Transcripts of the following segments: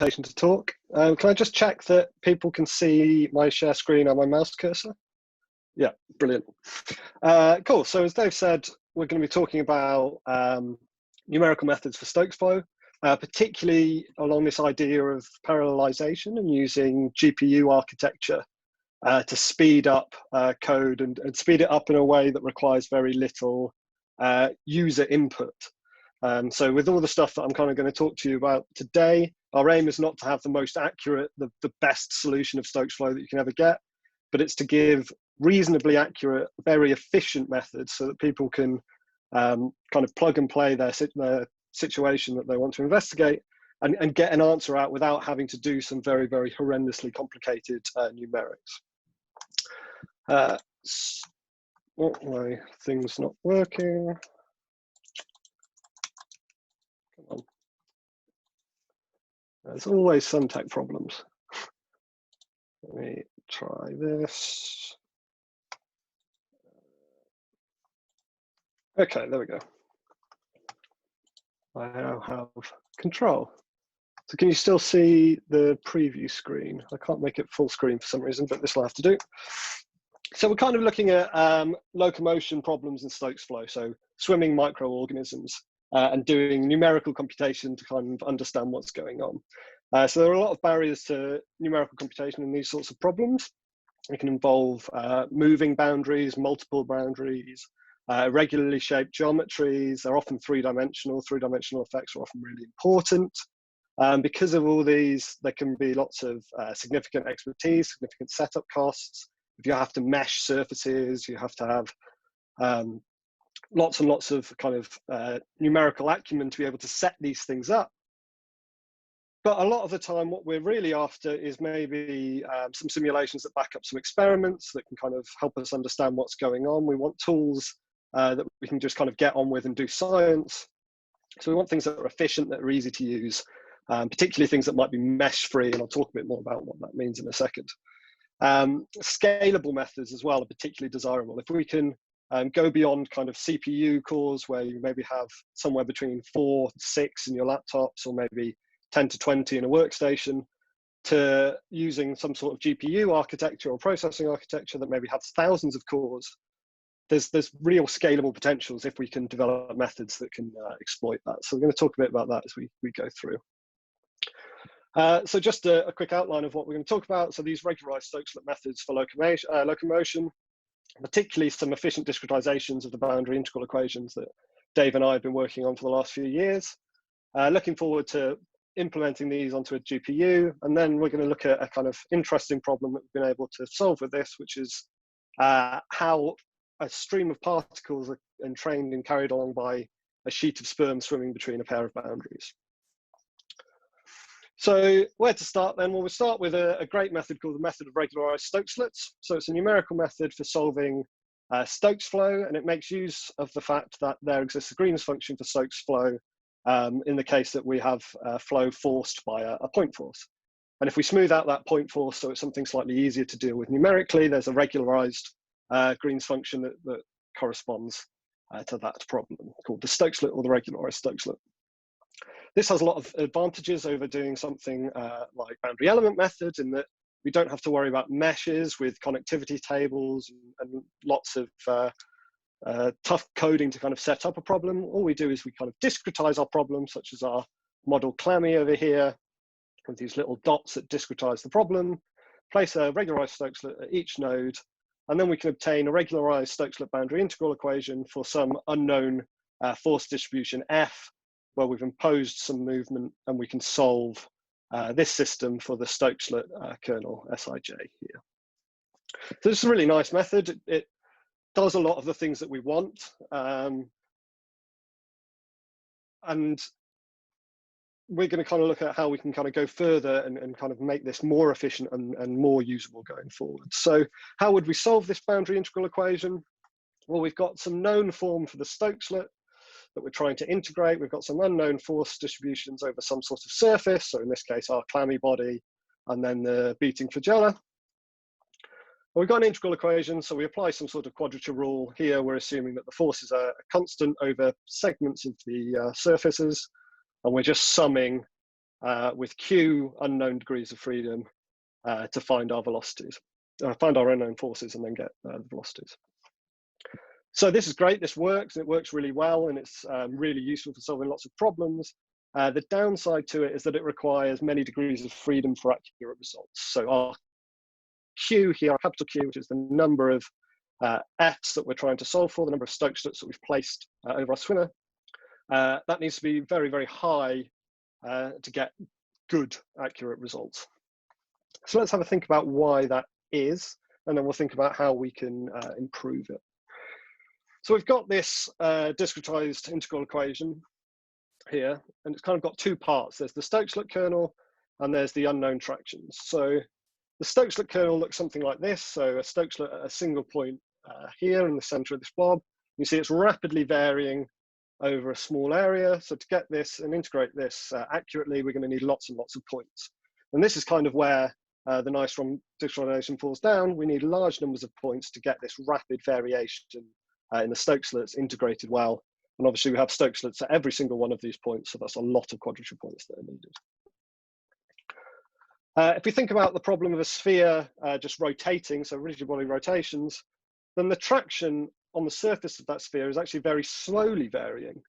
invitation to talk. Can I just check that people can see my share screen and my mouse cursor? Yeah, brilliant. Cool. So as Dave said, we're going to be talking about numerical methods for Stokes flow, particularly along this idea of parallelization and using GPU architecture to speed up code and speed it up in a way that requires very little user input. So with all the stuff that I'm kind of going to talk to you about today, our aim is not to have the most accurate, the best solution of Stokes flow that you can ever get, but it's to give reasonably accurate, very efficient methods so that people can kind of plug and play their situation that they want to investigate and get an answer out without having to do some very, very horrendously complicated numerics. Oh, my thing's not working. Come on. There's always some tech problems. Let me try this. Okay, there we go. I now have control. So can you still see the preview screen? I can't make it full screen for some reason, but this will have to do. So we're kind of looking at locomotion problems in Stokes flow, so swimming microorganisms and doing numerical computation to kind of understand what's going on. So there are a lot of barriers to numerical computation in these sorts of problems. It can involve moving boundaries, multiple boundaries, regularly shaped geometries. They're often three-dimensional. Three-dimensional effects are often really important. Because of all these, there can be lots of significant expertise, significant setup costs. If you have to mesh surfaces, you have to have lots and lots of kind of numerical acumen to be able to set these things up. But a lot of the time, what we're really after is maybe some simulations that back up some experiments that can kind of help us understand what's going on. We want tools that we can just kind of get on with and do science. So we want things that are efficient, that are easy to use, particularly things that might be mesh-free, and I'll talk a bit more about what that means in a second. Scalable methods as well are particularly desirable. If we can go beyond kind of CPU cores where you maybe have somewhere between 4 to 6 in your laptops or maybe 10 to 20 in a workstation, to using some sort of GPU architecture or processing architecture that maybe has thousands of cores, there's real scalable potentials if we can develop methods that can exploit that. So we're going to talk a bit about that as we go through. So just a quick outline of what we're going to talk about. So these regularized Stokeslet methods for locomotion, particularly some efficient discretizations of the boundary integral equations that Dave and I have been working on for the last few years. Looking forward to implementing these onto a GPU, and then we're going to look at a kind of interesting problem that we've been able to solve with this, which is how a stream of particles are entrained and carried along by a sheet of sperm swimming between a pair of boundaries. So where to start then? Well, we'll start with a great method called the method of regularized Stokeslets. So it's a numerical method for solving Stokes flow, and it makes use of the fact that there exists a Green's function for Stokes flow in the case that we have flow forced by a point force. And if we smooth out that point force so it's something slightly easier to deal with numerically, there's a regularized Green's function that corresponds to that problem called the Stokeslet or the regularized Stokeslet. This has a lot of advantages over doing something like boundary element methods in that we don't have to worry about meshes with connectivity tables and lots of tough coding to kind of set up a problem. All we do is we kind of discretize our problem, such as our model clammy over here, with these little dots that discretize the problem, place a regularized Stokeslet at each node, and then we can obtain a regularized Stokeslet boundary integral equation for some unknown force distribution F, where we've imposed some movement, and we can solve this system for the Stokeslet kernel Sij here. So this is a really nice method. It does a lot of the things that we want. And we're going to kind of look at how we can kind of go further and kind of make this more efficient and more usable going forward. So how would we solve this boundary integral equation? Well, we've got some known form for the Stokeslet that we're trying to integrate. We've got some unknown force distributions over some sort of surface. So in this case, our clammy body, and then the beating flagella. Well, we've got an integral equation, so we apply some sort of quadrature rule. Here, we're assuming that the forces are constant over segments of the surfaces, and we're just summing with Q unknown degrees of freedom to find our velocities, find our unknown forces, and then get the velocities. So this is great, this works, and it works really well, and it's really useful for solving lots of problems. The downside to it is that it requires many degrees of freedom for accurate results. So our Q here, our capital Q, which is the number of F's that we're trying to solve for, the number of Stokeslets that we've placed over our swimmer, that needs to be very, very high to get good, accurate results. So let's have a think about why that is, and then we'll think about how we can improve it. So we've got this discretized integral equation here, and it's kind of got two parts. There's the Stokeslet kernel, and there's the unknown tractions. So the Stokeslet kernel looks something like this. So a Stokeslet at a single point here in the center of this blob. You see it's rapidly varying over a small area. So to get this and integrate this accurately, we're going to need lots and lots of points. And this is kind of where the Nyström discretization falls down. We need large numbers of points to get this rapid variation in the Stokeslets integrated well. And obviously we have Stokeslets at every single one of these points, so that's a lot of quadrature points that are needed. If we think about the problem of a sphere just rotating, so rigid body rotations, then the traction on the surface of that sphere is actually very slowly varying.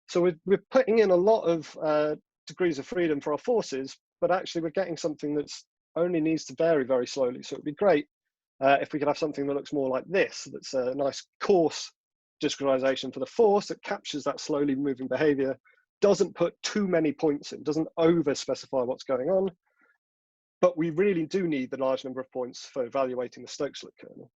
So we're putting in a lot of degrees of freedom for our forces, but actually we're getting something that's only needs to vary very slowly. So it'd be great if we could have something that looks more like this, that's a nice coarse discretization for the force that captures that slowly moving behavior, doesn't put too many points in, doesn't over specify what's going on, but we really do need the large number of points for evaluating the Stokeslet kernel.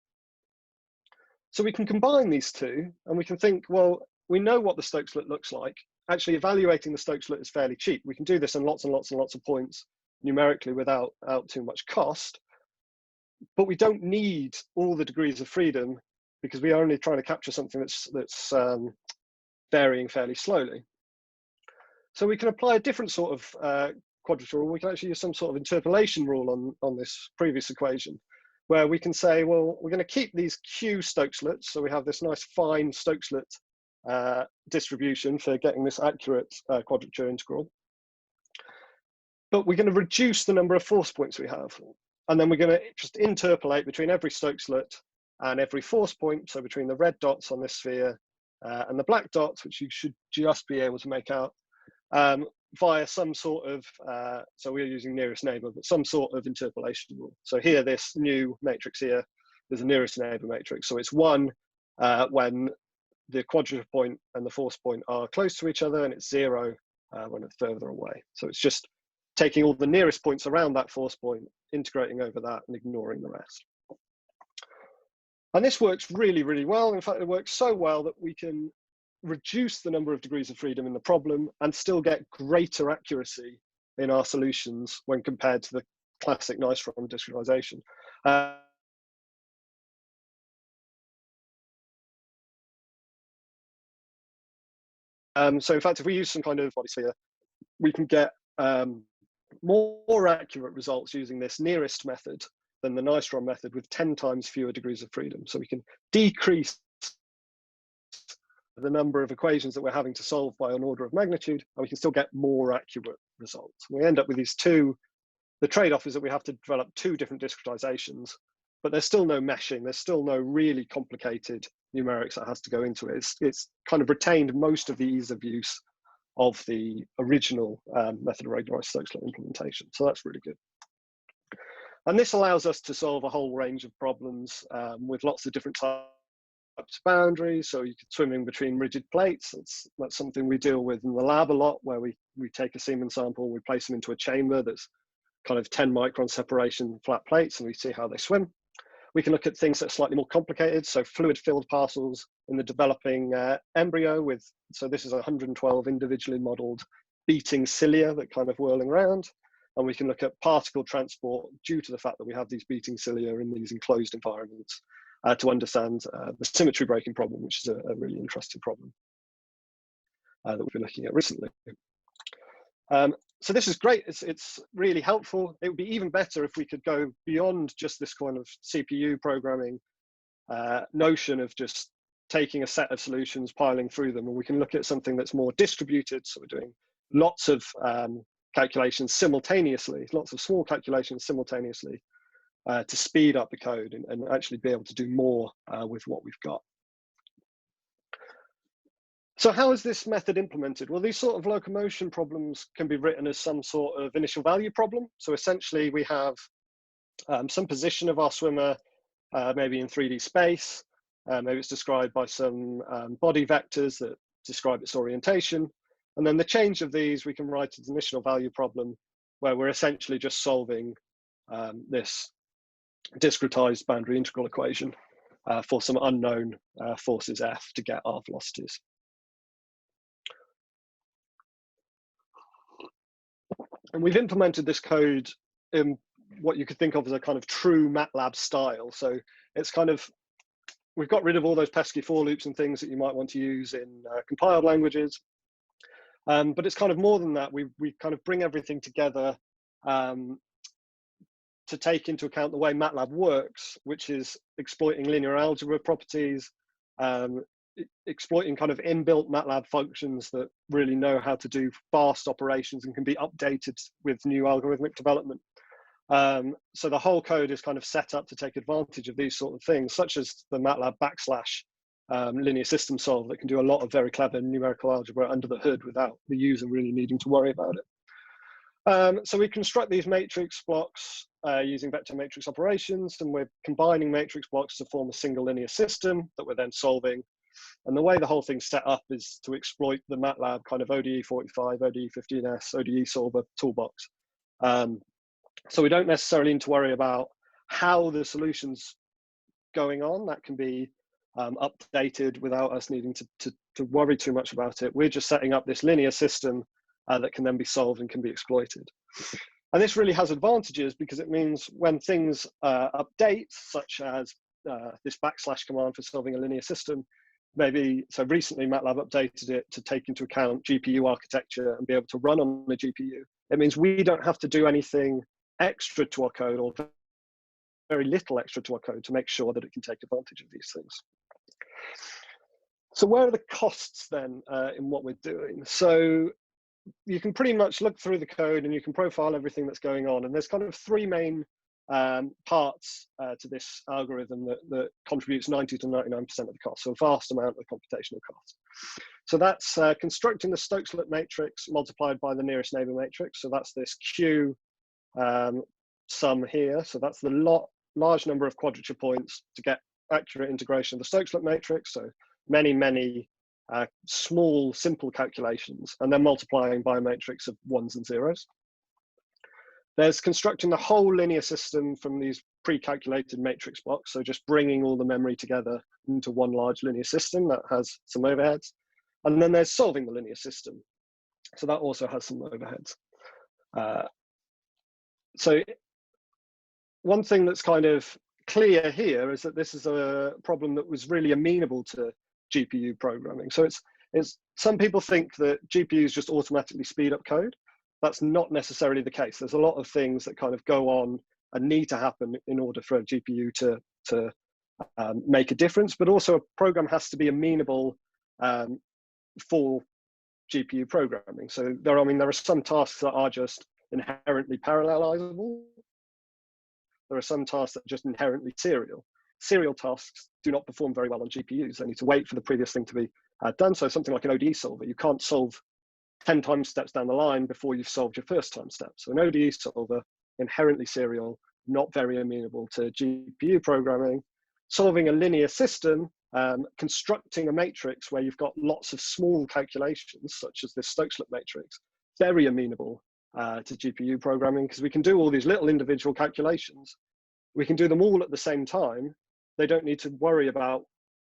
So we can combine these two, and we can think, well, we know what the Stokeslet looks like. Actually, evaluating the Stokeslet is fairly cheap. We can do this in lots and lots and lots of points numerically without too much cost, but we don't need all the degrees of freedom because we are only trying to capture something that's varying fairly slowly. So we can apply a different sort of quadrature rule. We can actually use some sort of interpolation rule on this previous equation, where we can say, well, we're going to keep these Q Stokeslets, so we have this nice fine Stokeslet distribution for getting this accurate quadrature integral. But we're going to reduce the number of force points we have. And then we're going to just interpolate between every Stokeslет and every force point, so between the red dots on this sphere and the black dots, which you should just be able to make out, via some sort of, so we're using nearest neighbor, but some sort of interpolation rule. So here, this new matrix here is a nearest neighbor matrix. So it's 1 when the quadrature point and the force point are close to each other, and it's 0 when it's further away. So it's just taking all the nearest points around that force point, integrating over that, and ignoring the rest. And this works really, really well. In fact, it works so well that we can reduce the number of degrees of freedom in the problem and still get greater accuracy in our solutions when compared to the classic Nyström discretization. So in fact, if we use some kind of body sphere, we can get more accurate results using this nearest method than the Nyström method with 10 times fewer degrees of freedom. So we can decrease the number of equations that we're having to solve by an order of magnitude, and we can still get more accurate results. We end up with these two. The trade-off is that we have to develop 2 different discretizations, but there's still no meshing. There's still no really complicated numerics that has to go into it. It's kind of retained most of the ease of use of the original method of regularized Stokeslet implementation. So that's really good. And this allows us to solve a whole range of problems with lots of different types of boundaries. So you could swim in between rigid plates. That's something we deal with in the lab a lot, where we take a semen sample, we place them into a chamber that's kind of 10 micron separation flat plates, and we see how they swim. We can look at things that are slightly more complicated. So fluid-filled parcels in the developing embryo so this is 112 individually modeled beating cilia that kind of whirling around. And we can look at particle transport due to the fact that we have these beating cilia in these enclosed environments to understand the symmetry breaking problem, which is a really interesting problem that we've been looking at recently. So this is great. It's really helpful. It would be even better if we could go beyond just this kind of CPU programming notion of just taking a set of solutions, piling through them, and we can look at something that's more distributed. So we're doing lots of calculations simultaneously, lots of small calculations simultaneously, to speed up the code and actually be able to do more with what we've got. So how is this method implemented? Well, these sort of locomotion problems can be written as some sort of initial value problem. So essentially we have some position of our swimmer, maybe in 3D space. Maybe it's described by some body vectors that describe its orientation. And then the change of these, we can write as an initial value problem where we're essentially just solving this discretized boundary integral equation for some unknown forces F to get our velocities. And we've implemented this code in what you could think of as a kind of true MATLAB style. So it's kind of, we've got rid of all those pesky for loops and things that you might want to use in compiled languages. But it's kind of more than that. We kind of bring everything together to take into account the way MATLAB works, which is exploiting linear algebra properties, exploiting kind of inbuilt MATLAB functions that really know how to do fast operations and can be updated with new algorithmic development. So the whole code is kind of set up to take advantage of these sort of things, such as the MATLAB / linear system solve that can do a lot of very clever numerical algebra under the hood without the user really needing to worry about it. So we construct these matrix blocks using vector matrix operations, and we're combining matrix blocks to form a single linear system that we're then solving. And the way the whole thing's set up is to exploit the MATLAB kind of ODE 45, ODE 15S, ODE solver toolbox. So we don't necessarily need to worry about how the solution's going on. That can be updated without us needing to worry too much about it. We're just setting up this linear system that can then be solved and can be exploited. And this really has advantages because it means when things update, such as this / command for solving a linear system, maybe, so recently MATLAB updated it to take into account GPU architecture and be able to run on the GPU. It means we don't have to do anything extra to our code, or very little extra to our code, to make sure that it can take advantage of these things. So where are the costs then in what we're doing? So you can pretty much look through the code and you can profile everything that's going on. And there's kind of three main parts to this algorithm that contributes 90 to 99% of the cost, so a vast amount of the computational cost. So that's constructing the Stokeslet matrix multiplied by the nearest neighbor matrix. So that's this Q sum here. So that's the large number of quadrature points to get accurate integration of the Stokeslet matrix. So many small, simple calculations, and then multiplying by a matrix of ones and zeros. There's constructing the whole linear system from these pre-calculated matrix blocks, so just bringing all the memory together into one large linear system that has some overheads. And then there's solving the linear system. So that also has some overheads. So one thing that's kind of clear here is that this is a problem that was really amenable to GPU programming. So it's some people think that GPUs just automatically speed up code. That's not necessarily the case. There's a lot of things that kind of go on and need to happen in order for a GPU to make a difference, but also a program has to be amenable for GPU programming. So there are some tasks that are just inherently parallelizable. There are some tasks that are just inherently serial. Serial tasks do not perform very well on GPUs. They need to wait for the previous thing to be done. So something like an ODE solver, you can't solve 10 time steps down the line before you've solved your first time step. So an ODE solver, inherently serial, not very amenable to GPU programming. Solving a linear system, constructing a matrix where you've got lots of small calculations, such as this Stokeslet matrix, very amenable to GPU programming, because we can do all these little individual calculations. We can do them all at the same time. They don't need to worry about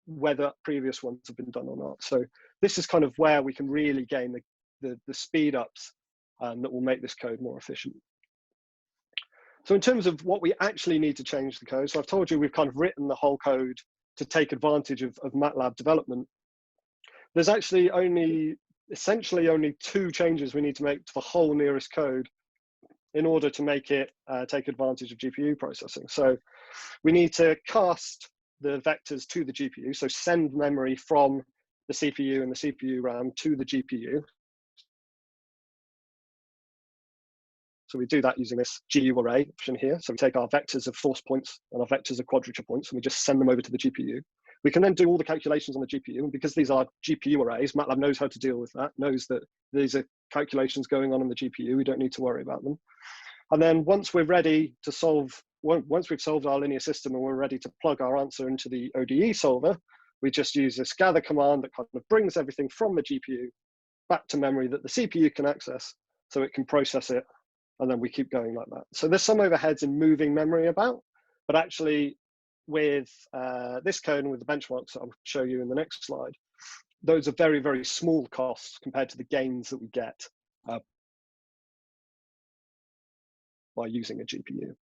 whether previous ones have been done or not. So this is kind of where we can really gain the speed ups that will make this code more efficient. So in terms of what we actually need to change the code, so I've told you we've kind of written the whole code to take advantage of MATLAB development. There's actually essentially only two changes we need to make to the whole nearest code in order to make it take advantage of GPU processing. So we need to cast the vectors to the GPU, so send memory from the CPU and the CPU RAM to the GPU. So we do that using this GU array option here. So we take our vectors of force points and our vectors of quadrature points, and we just send them over to the GPU. We can then do all the calculations on the GPU, and because these are GPU arrays, MATLAB knows how to deal with that, knows that these are calculations going on the GPU, we don't need to worry about them. And then once we're ready to solve, once we've solved our linear system and we're ready to plug our answer into the ODE solver, we just use this gather command that kind of brings everything from the GPU back to memory that the CPU can access so it can process it, and then we keep going like that. So there's some overheads in moving memory about, but actually with this code and with the benchmarks that I'll show you in the next slide, those are very, very small costs compared to the gains that we get by using a GPU.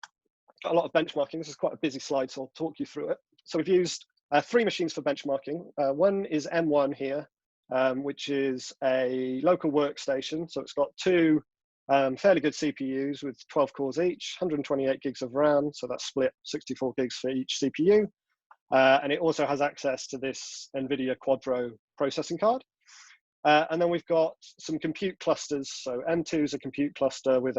A lot of benchmarking. This is quite a busy slide, so I'll talk you through it. So we've used 3 machines for benchmarking. One is M1 here, which is a local workstation. So it's got 2 fairly good CPUs with 12 cores each, 128 gigs of RAM. So that's split 64 gigs for each CPU. And it also has access to this NVIDIA Quadro processing card. And then we've got some compute clusters. So M2 is a compute cluster with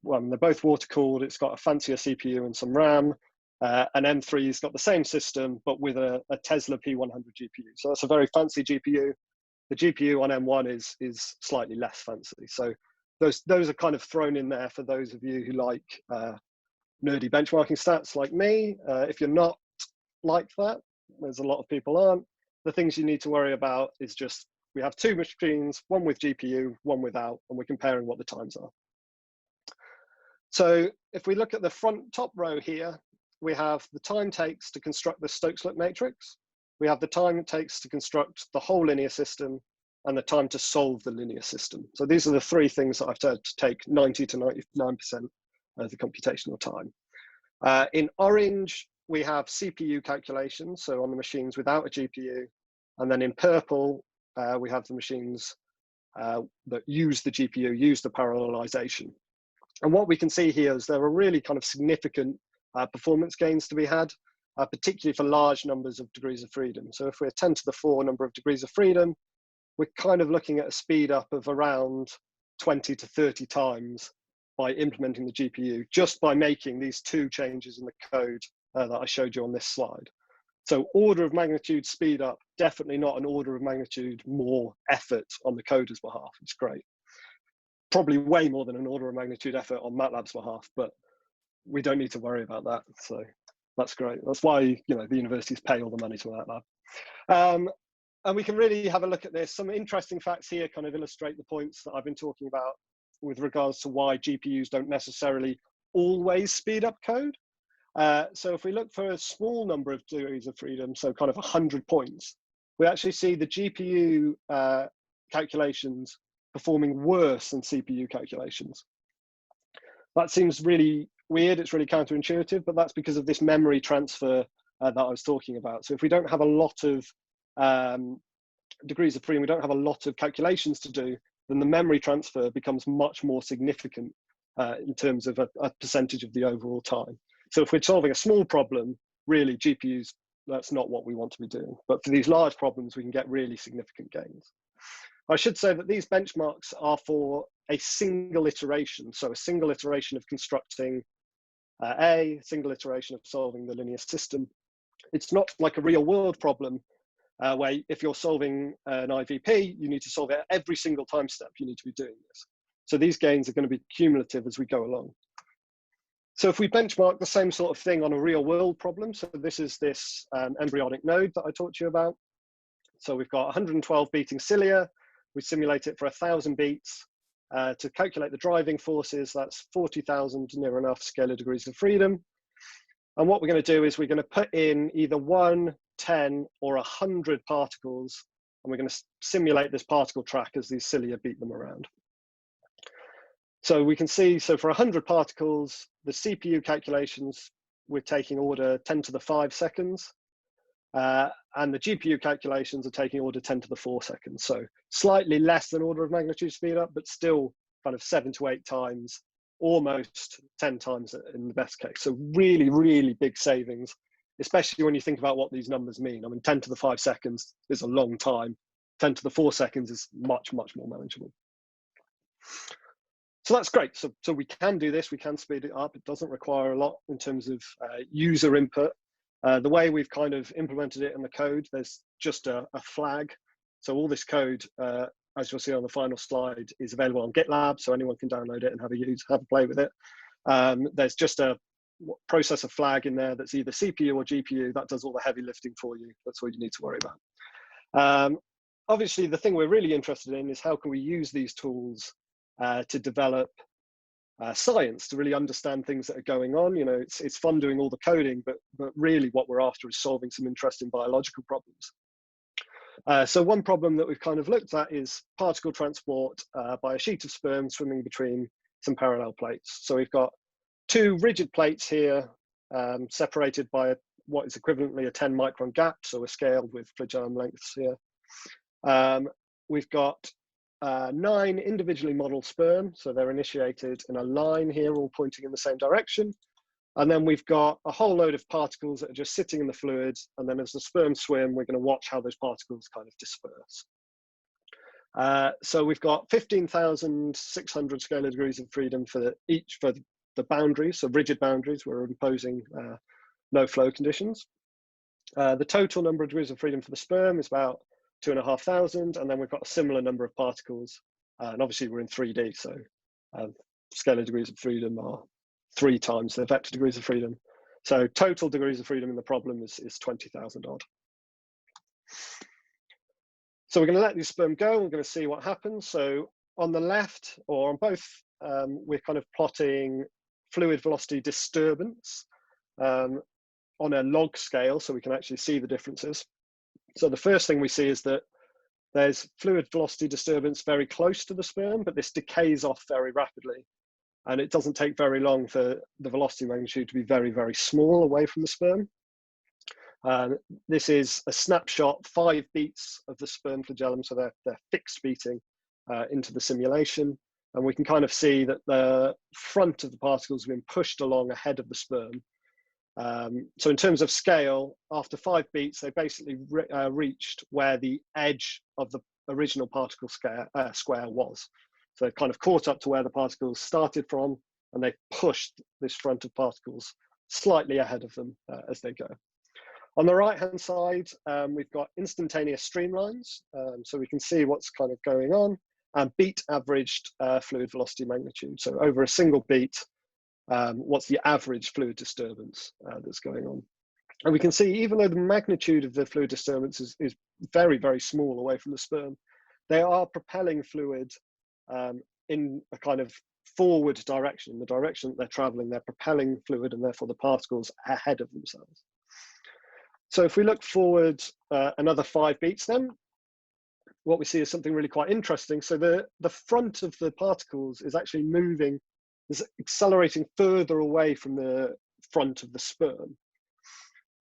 well, they're both water cooled. It's got a fancier CPU and some RAM. And M3's got the same system, but with a Tesla P100 GPU. So that's a very fancy GPU. The GPU on M1 is slightly less fancy. So those are kind of thrown in there for those of you who like nerdy benchmarking stats like me. If you're not like that, there's a lot of people aren't. The things you need to worry about is just, we have 2 machines, one with GPU, one without, and we're comparing what the times are. So if we look at the front top row here, we have the time takes to construct the Stokeslet matrix. We have the time it takes to construct the whole linear system, and the time to solve the linear system. So these are the 3 things that I've said to take 90 to 99% of the computational time. In orange, we have CPU calculations, so on the machines without a GPU. And then in purple, we have the machines that use the GPU, use the parallelization. And what we can see here is there are really kind of significant performance gains to be had, particularly for large numbers of degrees of freedom. So if we're 10 to the 4 number of degrees of freedom, we're kind of looking at a speed up of around 20 to 30 times by implementing the GPU, just by making these 2 changes in the code that I showed you on this slide. So order of magnitude speed up, definitely not an order of magnitude more effort on the coder's behalf. It's great. Probably way more than an order of magnitude effort on MATLAB's behalf, but we don't need to worry about that. So that's great. That's why, you know, the universities pay all the money to MATLAB. And we can really have a look at this. Some interesting facts here kind of illustrate the points that I've been talking about with regards to why GPUs don't necessarily always speed up code. So if we look for a small number of degrees of freedom, so kind of 100 points, we actually see the GPU calculations performing worse than CPU calculations. That seems really weird. It's really counterintuitive, but that's because of this memory transfer that I was talking about. So if we don't have a lot of degrees of freedom, we don't have a lot of calculations to do, then the memory transfer becomes much more significant in terms of a percentage of the overall time. So if we're solving a small problem, really GPUs, that's not what we want to be doing. But for these large problems, we can get really significant gains. I should say that these benchmarks are for a single iteration. So a single iteration of constructing a single iteration of solving the linear system. It's not like a real world problem where if you're solving an IVP, you need to solve it at every single time step. You need to be doing this. So these gains are going to be cumulative as we go along. So if we benchmark the same sort of thing on a real world problem, so this is this embryonic node that I talked to you about. So we've got 112 beating cilia. We simulate it for 1,000 beats. To calculate the driving forces, that's 40,000 near enough scalar degrees of freedom. And what we're going to do is we're going to put in either 1, 10, or 100 particles, and we're going to simulate this particle track as these cilia beat them around. So we can see, so for 100 particles, the CPU calculations, we're taking order 10 to the 5 seconds. And the GPU calculations are taking order 10 to the 4 seconds. So slightly less than order of magnitude speed up, but still kind of 7 to 8 times, almost 10 times in the best case. So really, really big savings, especially when you think about what these numbers mean. I mean, 10 to the 5 seconds is a long time. 10 to the 4 seconds is much, much more manageable. So that's great. So we can do this, we can speed it up. It doesn't require a lot in terms of user input. The way we've kind of implemented it in the code, there's just a flag. So all this code, as you'll see on the final slide, is available on GitLab, so anyone can download it and have a play with it. There's just a processor flag in there that's either CPU or GPU that does all the heavy lifting for you. That's all you need to worry about. Obviously, the thing we're really interested in is how can we use these tools to develop science, to really understand things that are going on. You know, it's fun doing all the coding, but really what we're after is solving some interesting biological problems. So one problem that we've kind of looked at is particle transport by a sheet of sperm swimming between some parallel plates. So we've got two rigid plates here, separated by what is equivalently a 10 micron gap. So we're scaled with flagellum lengths here. We've got 9 individually modeled sperm, so they're initiated in a line here, all pointing in the same direction. And then we've got a whole load of particles that are just sitting in the fluid, and then as the sperm swim, we're going to watch how those particles kind of disperse. So we've got 15,600 scalar degrees of freedom for the boundaries, so rigid boundaries. We're imposing no flow conditions. The total number of degrees of freedom for the sperm is about 2,500, and then we've got a similar number of particles, and obviously we're in 3D, so scalar degrees of freedom are 3 times the vector degrees of freedom. So total degrees of freedom in the problem is 20,000 odd. So we're going to let these sperm go, and we're going to see what happens. So on the left, or on both, we're kind of plotting fluid velocity disturbance on a log scale, so we can actually see the differences. So the first thing we see is that there's fluid velocity disturbance very close to the sperm, but this decays off very rapidly. And it doesn't take very long for the velocity magnitude to be very, very small away from the sperm. This is a snapshot, 5 beats of the sperm flagellum, so they're fixed beating into the simulation. And we can kind of see that the front of the particles have been pushed along ahead of the sperm. So in terms of scale, after 5 beats, they basically reached where the edge of the original particle square was. So they've kind of caught up to where the particles started from, and they've pushed this front of particles slightly ahead of them as they go. On the right-hand side, we've got instantaneous streamlines, so we can see what's kind of going on, and beat averaged fluid velocity magnitude. So over a single beat, what's the average fluid disturbance that's going on. And we can see, even though the magnitude of the fluid disturbance is very, very small away from the sperm, they are propelling fluid in a kind of forward direction. In the direction that they're traveling, they're propelling fluid and therefore the particles ahead of themselves. So if we look forward another 5 beats then, what we see is something really quite interesting. So the front of the particles is actually moving, is accelerating further away from the front of the sperm.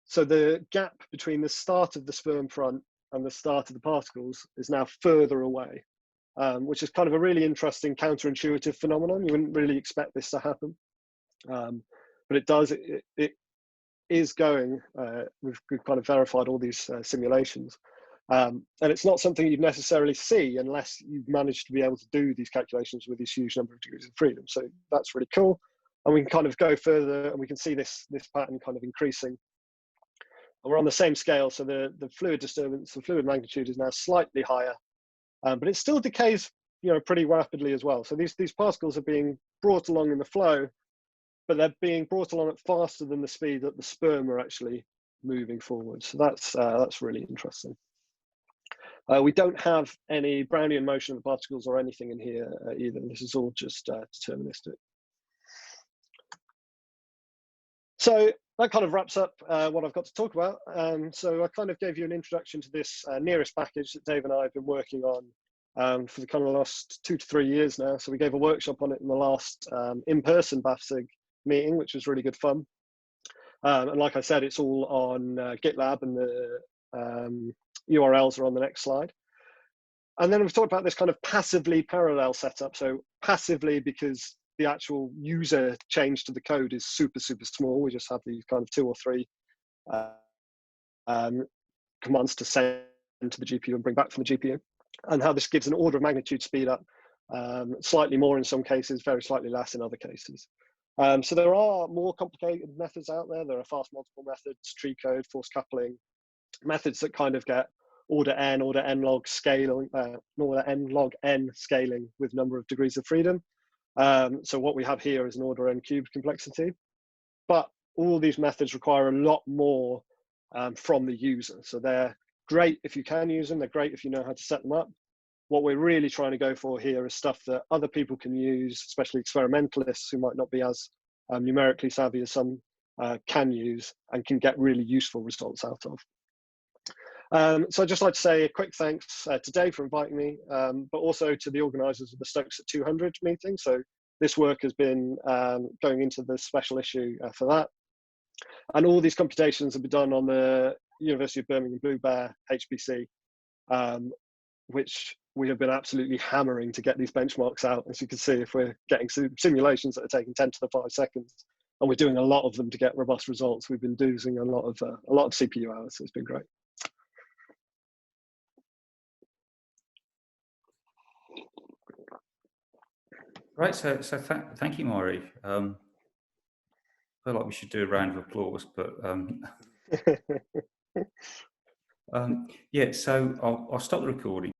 So the gap between the start of the sperm front and the start of the particles is now further away, which is kind of a really interesting counterintuitive phenomenon. You wouldn't really expect this to happen, but it does. It is going. We've kind of verified all these simulations. And it's not something you'd necessarily see unless you've managed to be able to do these calculations with this huge number of degrees of freedom. So that's really cool. And we can kind of go further, and we can see this pattern kind of increasing. And we're on the same scale, so the fluid disturbance, the fluid magnitude is now slightly higher, but it still decays, pretty rapidly as well. So these particles are being brought along in the flow, but they're being brought along at faster than the speed that the sperm are actually moving forward. So that's really interesting. We don't have any Brownian motion of the particles or anything in here either. This is all just deterministic. So that kind of wraps up what I've got to talk about. So I kind of gave you an introduction to this nearest package that Dave and I have been working on for the kind of last 2 to 3 years now. So we gave a workshop on it in the last in-person BAFSIG meeting, which was really good fun. And like I said, it's all on GitLab, and the URLs are on the next slide. And then we've talked about this kind of passively parallel setup. So passively because the actual user change to the code is super, super small. We just have these kind of 2 or 3 commands to send to the GPU and bring back from the GPU, and how this gives an order of magnitude speed up. slightly more in some cases, very slightly less in other cases. So there are more complicated methods out there. There are fast multiple methods, tree code, force coupling, methods that kind of get order n log scaling, order n log n scaling with number of degrees of freedom. So what we have here is an order n cubed complexity, but all these methods require a lot more from the user. So they're great if you can use them, they're great if you know how to set them up. What we're really trying to go for here is stuff that other people can use, especially experimentalists who might not be as numerically savvy as some can use and can get really useful results out of. So I'd just like to say a quick thanks to Dave for inviting me, but also to the organisers of the Stokes at 200 meeting. So this work has been going into the special issue for that. And all these computations have been done on the University of Birmingham Blue Bear HPC, which we have been absolutely hammering to get these benchmarks out. As you can see, if we're getting simulations that are taking 10 to the 5 seconds, and we're doing a lot of them to get robust results, we've been losing a lot of CPU hours. So it's been great. Right, so thank you, Meurig. I feel like we should do a round of applause, but yeah. So I'll stop the recording.